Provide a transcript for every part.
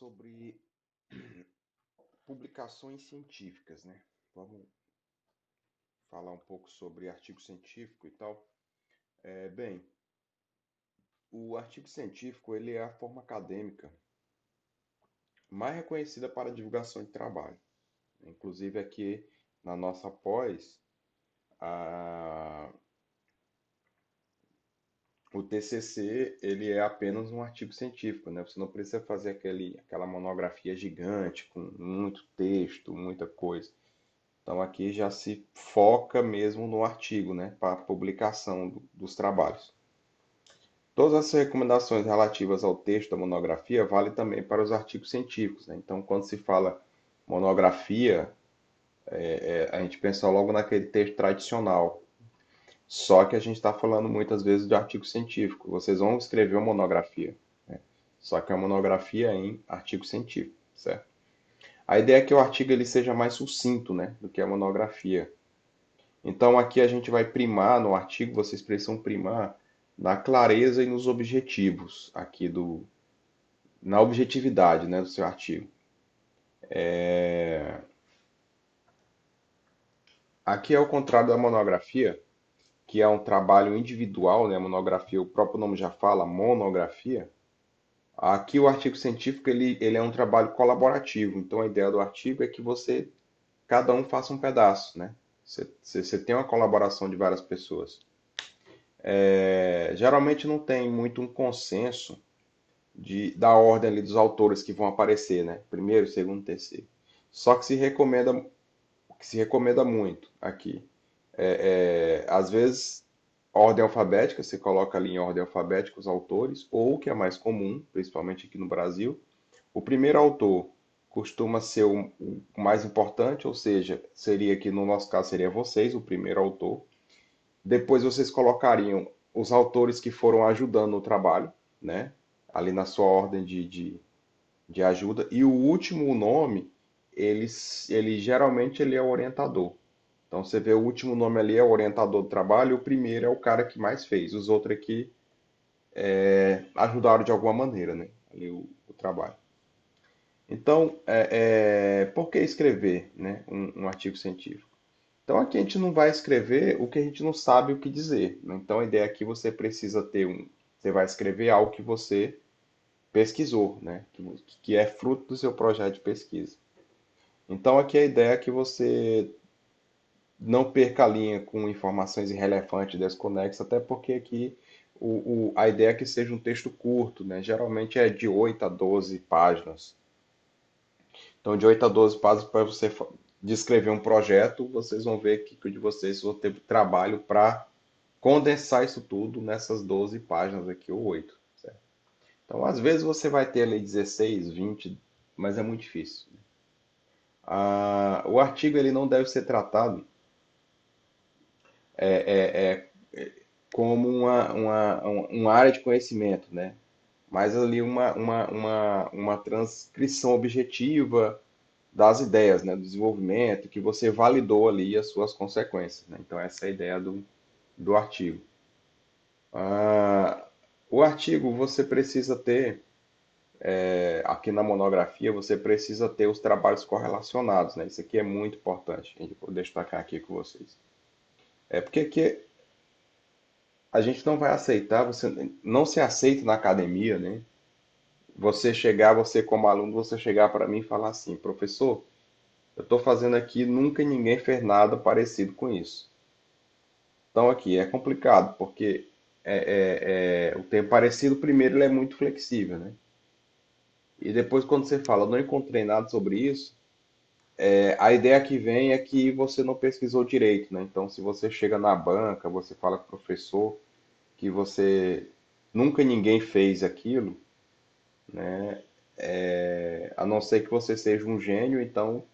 sobre publicações científicas, né? Vamos falar um pouco sobre artigo científico e tal. Bem, o artigo científico ele é a forma acadêmica mais reconhecida para a divulgação de trabalho. Inclusive aqui na nossa pós, a- o TCC ele é apenas um artigo científico, né? Você não precisa fazer aquela monografia gigante com muito texto, muita coisa. Então aqui já se foca mesmo no artigo, né, para a publicação dos trabalhos. Todas as recomendações relativas ao texto da monografia valem também para os artigos científicos, né? Então, quando se fala monografia, a gente pensa logo naquele texto tradicional. Só que a gente está falando muitas vezes de artigo científico. Vocês vão escrever uma monografia, né? Só que é uma monografia em artigo científico, certo? A ideia é que o artigo ele seja mais sucinto, né, do que a monografia. Então aqui a gente vai primar no artigo, vocês precisam primar na clareza e nos objetivos aqui na objetividade, né, do seu artigo. Aqui é o contrário da monografia, que é um trabalho individual, né, monografia, o próprio nome já fala, monografia. Aqui o artigo científico ele é um trabalho colaborativo. Então a ideia do artigo é que cada um faça um pedaço, né? Você tem uma colaboração de várias pessoas. Geralmente não tem muito um consenso da ordem ali dos autores que vão aparecer, né? Primeiro, segundo, terceiro. Só que se recomenda muito aqui. Às vezes, ordem alfabética, você coloca ali em ordem alfabética os autores, ou o que é mais comum, principalmente aqui no Brasil, o primeiro autor costuma ser o mais importante, ou seja, seria que no nosso caso seria vocês, o primeiro autor. Depois vocês colocariam os autores que foram ajudando no trabalho, né? Ali na sua ordem de ajuda. E o último nome, ele geralmente ele é o orientador. Então você vê o último nome ali é o orientador do trabalho, e o primeiro é o cara que mais fez. Os outros aqui ajudaram de alguma maneira, né? Ali o trabalho. Então, por que escrever, né, um artigo científico? Então aqui a gente não vai escrever o que a gente não sabe o que dizer, né? Então a ideia aqui você precisa você vai escrever algo que você pesquisou, né? Que é fruto do seu projeto de pesquisa. Então aqui a ideia é que você não perca a linha com informações irrelevantes, desconexas, até porque aqui a ideia é que seja um texto curto, né? Geralmente é de 8 a 12 páginas. Então de 8 a 12 páginas para você descrever um projeto, vocês vão ver que de vocês vão ter trabalho para condensar isso tudo nessas 12 páginas aqui, ou 8. Certo? Então, às vezes você vai ter ali 16, 20, mas é muito difícil. O artigo ele não deve ser tratado como uma área de conhecimento, né? Mas ali uma transcrição objetiva das ideias, né? Do desenvolvimento, que você validou ali as suas consequências, né? Então, essa é a ideia do artigo. Ah, o artigo você precisa ter aqui na monografia você precisa ter os trabalhos correlacionados, né? Isso aqui é muito importante, a gente pode destacar aqui com vocês. Porque aqui a gente não vai aceitar, você não se aceita na academia, né? Você como aluno, você chegar para mim e falar assim, professor, eu estou fazendo aqui, nunca ninguém fez nada parecido com isso. Então aqui é complicado, porque o tempo parecido, primeiro, ele é muito flexível, né? E depois, quando você fala, não encontrei nada sobre isso, a ideia que vem é que você não pesquisou direito, né? Então, se você chega na banca, você fala com o professor que você nunca ninguém fez aquilo, né? A não ser que você seja um gênio, então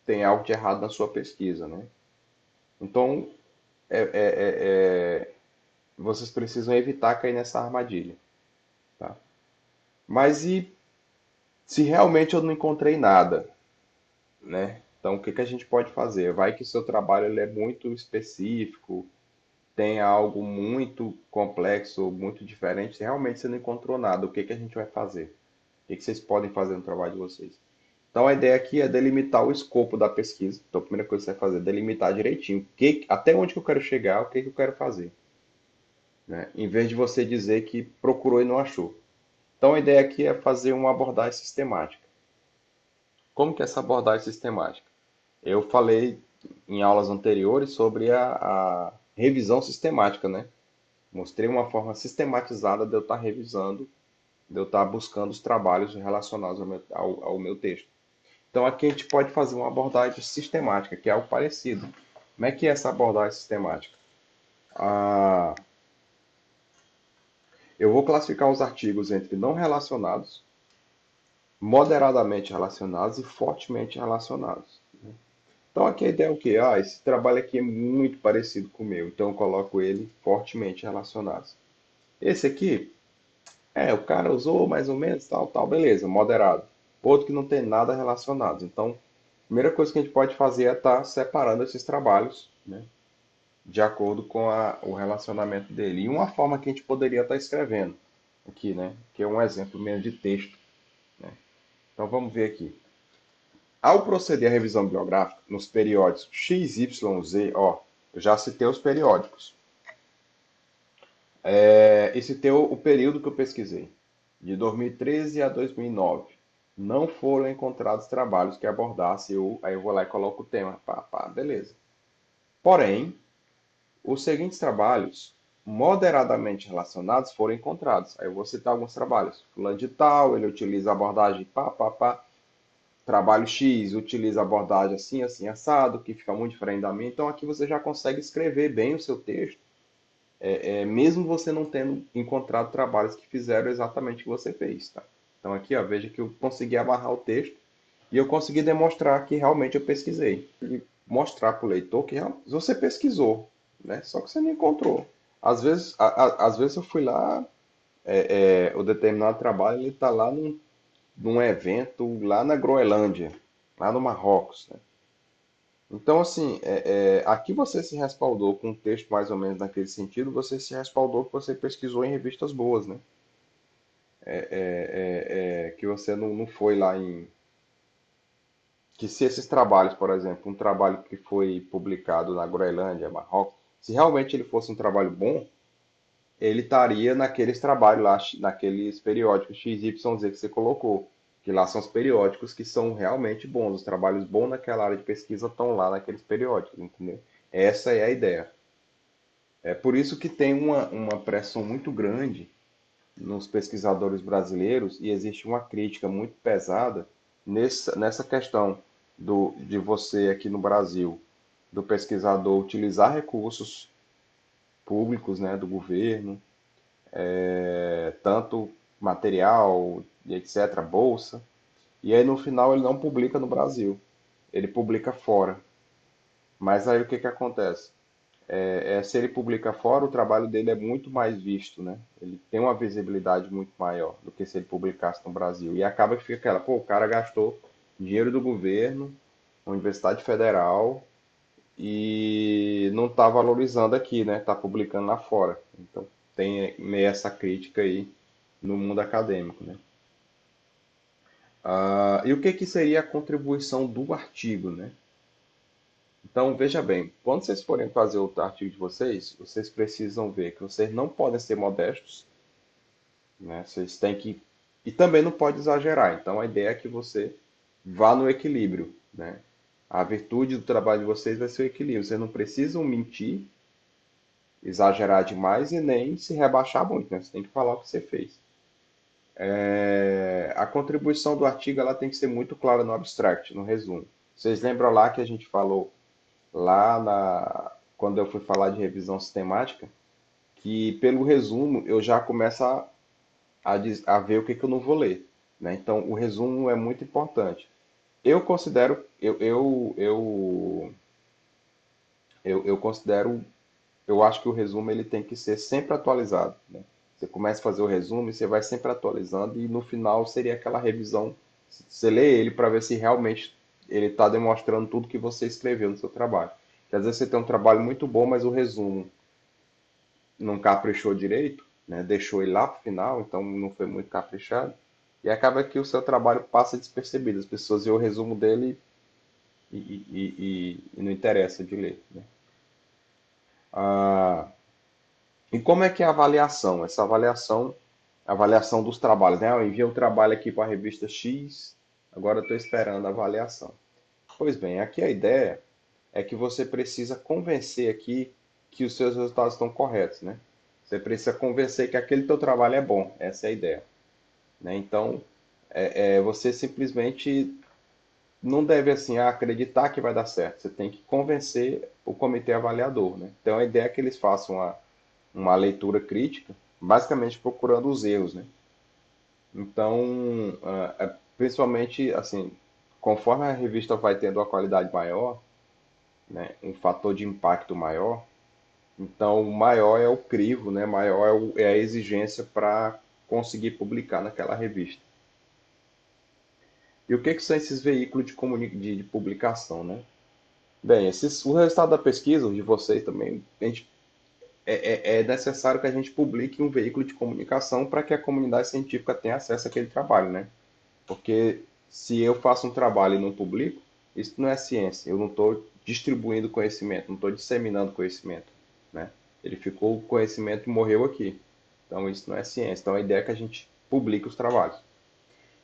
tem algo de errado na sua pesquisa, né? Então, vocês precisam evitar cair nessa armadilha, tá? Mas e se realmente eu não encontrei nada, né? Então, o que que a gente pode fazer? Vai que o seu trabalho ele é muito específico, tem algo muito complexo, muito diferente, se realmente você não encontrou nada, o que que a gente vai fazer? que vocês podem fazer no trabalho de vocês. Então a ideia aqui é delimitar o escopo da pesquisa. Então a primeira coisa que você vai fazer é delimitar direitinho até onde que eu quero chegar, o que que eu quero fazer, né? Em vez de você dizer que procurou e não achou. Então a ideia aqui é fazer uma abordagem sistemática. Como que é essa abordagem sistemática? Eu falei em aulas anteriores sobre a revisão sistemática, né? Mostrei uma forma sistematizada de eu estar revisando, de eu estar buscando os trabalhos relacionados ao meu texto. Então aqui a gente pode fazer uma abordagem sistemática, que é algo parecido. Como é que é essa abordagem sistemática? Ah, eu vou classificar os artigos entre não relacionados, moderadamente relacionados e fortemente relacionados. Então aqui a ideia é o quê? Ah, esse trabalho aqui é muito parecido com o meu, então eu coloco ele fortemente relacionados. Esse aqui, o cara usou mais ou menos, tal, tal, beleza, moderado. Outro que não tem nada relacionado. Então, a primeira coisa que a gente pode fazer é estar separando esses trabalhos, né, de acordo com o relacionamento dele. E uma forma que a gente poderia estar escrevendo aqui, né, que é um exemplo mesmo de texto, né. Então vamos ver aqui. Ao proceder à revisão bibliográfica nos periódicos X, Y, Z, ó, eu já citei os periódicos. E citei o período que eu pesquisei, de 2013 a 2009. Não foram encontrados trabalhos que abordassem aí eu vou lá e coloco o tema. Pá, pá, beleza. Porém, os seguintes trabalhos, moderadamente relacionados, foram encontrados. Aí eu vou citar alguns trabalhos. Fulano de tal, ele utiliza a abordagem pá, pá, pá. Trabalho X utiliza a abordagem assim, assim, assado, que fica muito diferente da minha. Então aqui você já consegue escrever bem o seu texto, mesmo você não tendo encontrado trabalhos que fizeram exatamente o que você fez, tá? Então aqui, ó, veja que eu consegui amarrar o texto e eu consegui demonstrar que realmente eu pesquisei. E mostrar para o leitor que você pesquisou, né? Só que você não encontrou. Às vezes eu fui lá, o determinado trabalho ele está lá num evento lá na Groenlândia, lá no Marrocos, né? Então, assim, aqui você se respaldou com um texto mais ou menos naquele sentido, você se respaldou que você pesquisou em revistas boas, né? Que você não foi lá em. Que se esses trabalhos, por exemplo, um trabalho que foi publicado na Groenlândia, Marrocos, se realmente ele fosse um trabalho bom, ele estaria naqueles trabalhos lá, naqueles periódicos XYZ que você colocou. Que lá são os periódicos que são realmente bons. Os trabalhos bons naquela área de pesquisa estão lá naqueles periódicos, entendeu? Essa é a ideia. É por isso que tem uma pressão muito grande nos pesquisadores brasileiros e existe uma crítica muito pesada nessa questão de você aqui no Brasil, do pesquisador utilizar recursos públicos, né, do governo, tanto material e etc., bolsa, e aí no final ele não publica no Brasil, ele publica fora. Mas aí o que que acontece? Se ele publica fora, o trabalho dele é muito mais visto, né? Ele tem uma visibilidade muito maior do que se ele publicasse no Brasil. E acaba que fica aquela, pô, o cara gastou dinheiro do governo, Universidade Federal, e não está valorizando aqui, né? Está publicando lá fora. Então tem meio essa crítica aí no mundo acadêmico, né? E o que que seria a contribuição do artigo, né? Então, veja bem, quando vocês forem fazer o artigo de vocês, vocês precisam ver que vocês não podem ser modestos, né? Vocês têm que. E também não pode exagerar. Então, a ideia é que você vá no equilíbrio, né? A virtude do trabalho de vocês vai ser o equilíbrio. Vocês não precisam mentir, exagerar demais e nem se rebaixar muito, né? Você tem que falar o que você fez. A contribuição do artigo ela tem que ser muito clara no abstract, no resumo. Vocês lembram lá que a gente falou quando eu fui falar de revisão sistemática, que pelo resumo eu já começo a ver o que, que eu não vou ler, né? Então o resumo é muito importante. Eu considero, eu considero, eu acho que o resumo ele tem que ser sempre atualizado, né? Você começa a fazer o resumo e você vai sempre atualizando e no final seria aquela revisão, você lê ele para ver se realmente ele está demonstrando tudo que você escreveu no seu trabalho. Porque às vezes você tem um trabalho muito bom, mas o resumo não caprichou direito, né? Deixou ele lá para o final, então não foi muito caprichado. e acaba que o seu trabalho passa despercebido. As pessoas veem o resumo dele e não interessa de ler, né? Ah, e como é que é a avaliação? Essa avaliação, a avaliação dos trabalhos, né? Eu enviei o trabalho aqui para a revista X, agora eu estou esperando a avaliação. Pois bem, aqui a ideia é que você precisa convencer aqui que os seus resultados estão corretos, né? Você precisa convencer que aquele teu trabalho é bom, essa é a ideia, né? Então, você simplesmente não deve assim acreditar que vai dar certo. Você tem que convencer o comitê avaliador, né? Então, a ideia é que eles façam uma leitura crítica, basicamente procurando os erros, né? Então, principalmente assim, conforme a revista vai tendo uma qualidade maior, né, um fator de impacto maior, então maior é o crivo, né, maior é a exigência para conseguir publicar naquela revista. E o que são esses veículos de publicação, né? Bem, o resultado da pesquisa, de vocês também, é necessário que a gente publique um veículo de comunicação para que a comunidade científica tenha acesso àquele trabalho, né? Porque se eu faço um trabalho e não publico, isso não é ciência. Eu não estou distribuindo conhecimento, não estou disseminando conhecimento, né? Ele ficou, o conhecimento morreu aqui. Então isso não é ciência. Então a ideia é que a gente publique os trabalhos.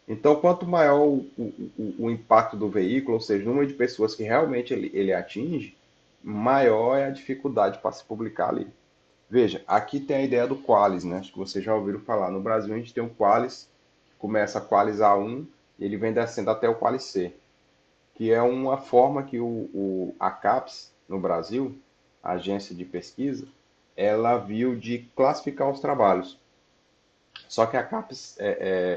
Então, quanto maior o impacto do veículo, ou seja, o número de pessoas que realmente ele atinge, maior é a dificuldade para se publicar ali. Veja, aqui tem a ideia do Qualis, né? Acho que vocês já ouviram falar. No Brasil a gente tem o Qualis, que começa Qualis A1 e ele vem descendo até o Qualis C, que é uma forma que a CAPES, no Brasil, a agência de pesquisa, ela viu de classificar os trabalhos. Só que a CAPES,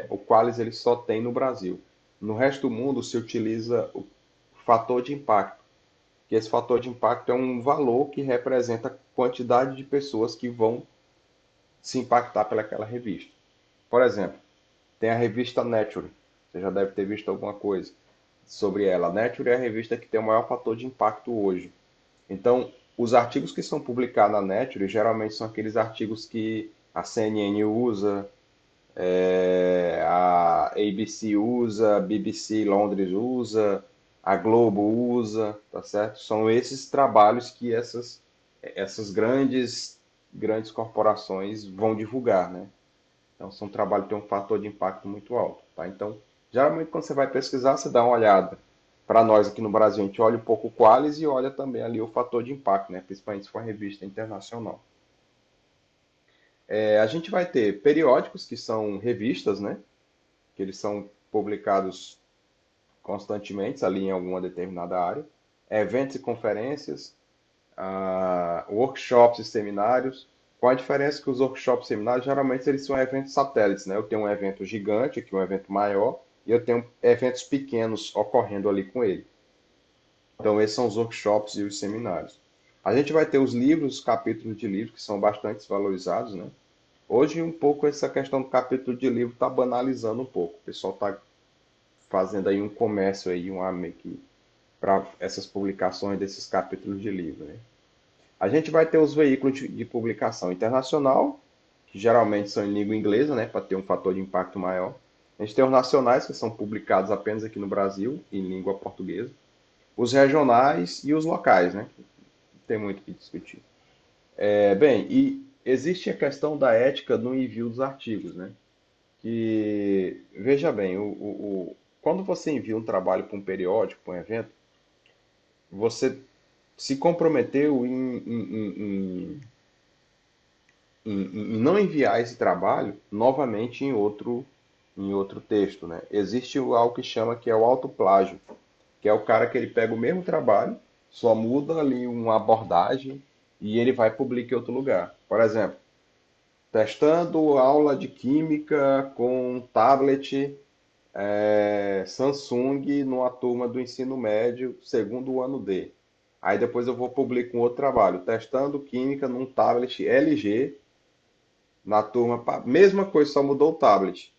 o Qualis ele só tem no Brasil. No resto do mundo se utiliza o fator de impacto, que esse fator de impacto é um valor que representa a quantidade de pessoas que vão se impactar pelaquela revista. Por exemplo, tem a revista Nature. Você já deve ter visto alguma coisa sobre ela. A Nature é a revista que tem o maior fator de impacto hoje. Então, os artigos que são publicados na Nature geralmente são aqueles artigos que a CNN usa, a ABC usa, a BBC Londres usa, a Globo usa, tá certo? São esses trabalhos que essas grandes corporações vão divulgar, né? Então, são trabalhos que têm um fator de impacto muito alto, tá? Então, geralmente quando você vai pesquisar, você dá uma olhada. Para nós aqui no Brasil, a gente olha um pouco o Qualis e olha também ali o fator de impacto, né? Principalmente se for uma revista internacional. A gente vai ter periódicos, que são revistas, né? Que eles são publicados constantemente ali em alguma determinada área. Eventos e conferências, workshops e seminários. Qual a diferença que os workshops e seminários, geralmente eles são eventos satélites, né? Eu tenho um evento gigante, aqui um evento maior, e eu tenho eventos pequenos ocorrendo ali com ele. Então esses são os workshops e os seminários. A gente vai ter os livros, os capítulos de livro, que são bastante valorizados, né? Hoje um pouco essa questão do capítulo de livro está banalizando um pouco. O pessoal está fazendo aí um comércio aí, meio que para essas publicações desses capítulos de livro, né? A gente vai ter os veículos de publicação internacional, que geralmente são em língua inglesa, né, para ter um fator de impacto maior. A gente tem os nacionais, que são publicados apenas aqui no Brasil, em língua portuguesa. Os regionais e os locais, né? Não tem muito o que discutir. Bem, e existe a questão da ética no envio dos artigos, né? Que, veja bem, quando você envia um trabalho para um periódico, para um evento, você se comprometeu em não enviar esse trabalho novamente em outro texto, né? Existe algo que chama que é o autoplágio, que é o cara que ele pega o mesmo trabalho, só muda ali uma abordagem e ele vai publicar em outro lugar. Por exemplo, testando aula de química com tablet Samsung numa turma do ensino médio, segundo ano D. Aí depois eu vou publicar um outro trabalho, testando química num tablet LG na turma, mesma coisa, só mudou o tablet.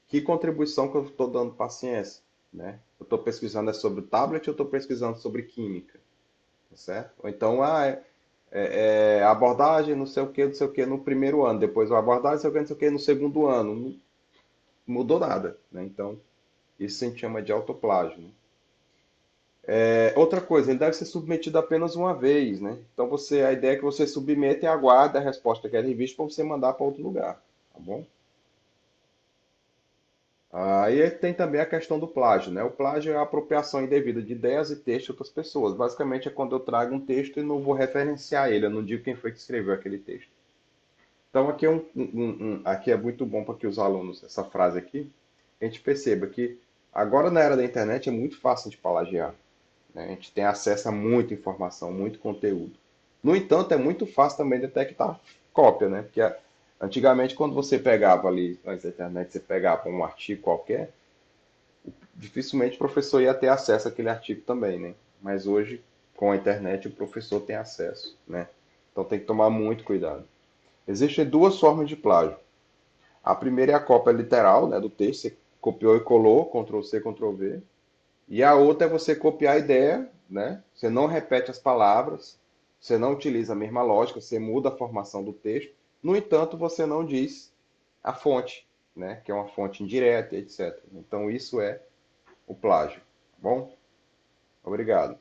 Que contribuição que eu estou dando para a ciência, né? Eu estou pesquisando sobre o tablet ou estou pesquisando sobre química, tá certo? Ou então, abordagem, não sei o que no primeiro ano, depois a abordagem, não sei o que no segundo ano. Não, mudou nada, né? Então, isso a gente chama de autoplágio, né? Outra coisa, ele deve ser submetido apenas uma vez, né? Então, a ideia é que você submeta e aguarde a resposta que é revista para você mandar para outro lugar, tá bom? Aí tem também a questão do plágio, né? O plágio é a apropriação indevida de ideias e textos de outras pessoas. Basicamente é quando eu trago um texto e não vou referenciar ele, eu não digo quem foi que escreveu aquele texto. Então aqui aqui é muito bom para que os alunos, essa frase aqui, a gente perceba que agora na era da internet é muito fácil de plagiar, né? A gente tem acesso a muita informação, muito conteúdo. No entanto, é muito fácil também detectar cópia, né? Porque antigamente, quando você pegava ali na internet, você pegava um artigo qualquer, dificilmente o professor ia ter acesso àquele artigo também, né? Mas hoje, com a internet, o professor tem acesso, né? Então tem que tomar muito cuidado. Existem duas formas de plágio. A primeira é a cópia literal, né, do texto, você copiou e colou, Ctrl C, Ctrl V. E a outra é você copiar a ideia, né? Você não repete as palavras, você não utiliza a mesma lógica, você muda a formação do texto. No entanto, você não diz a fonte, né? Que é uma fonte indireta, etc. Então isso é o plágio. Tá bom? Obrigado.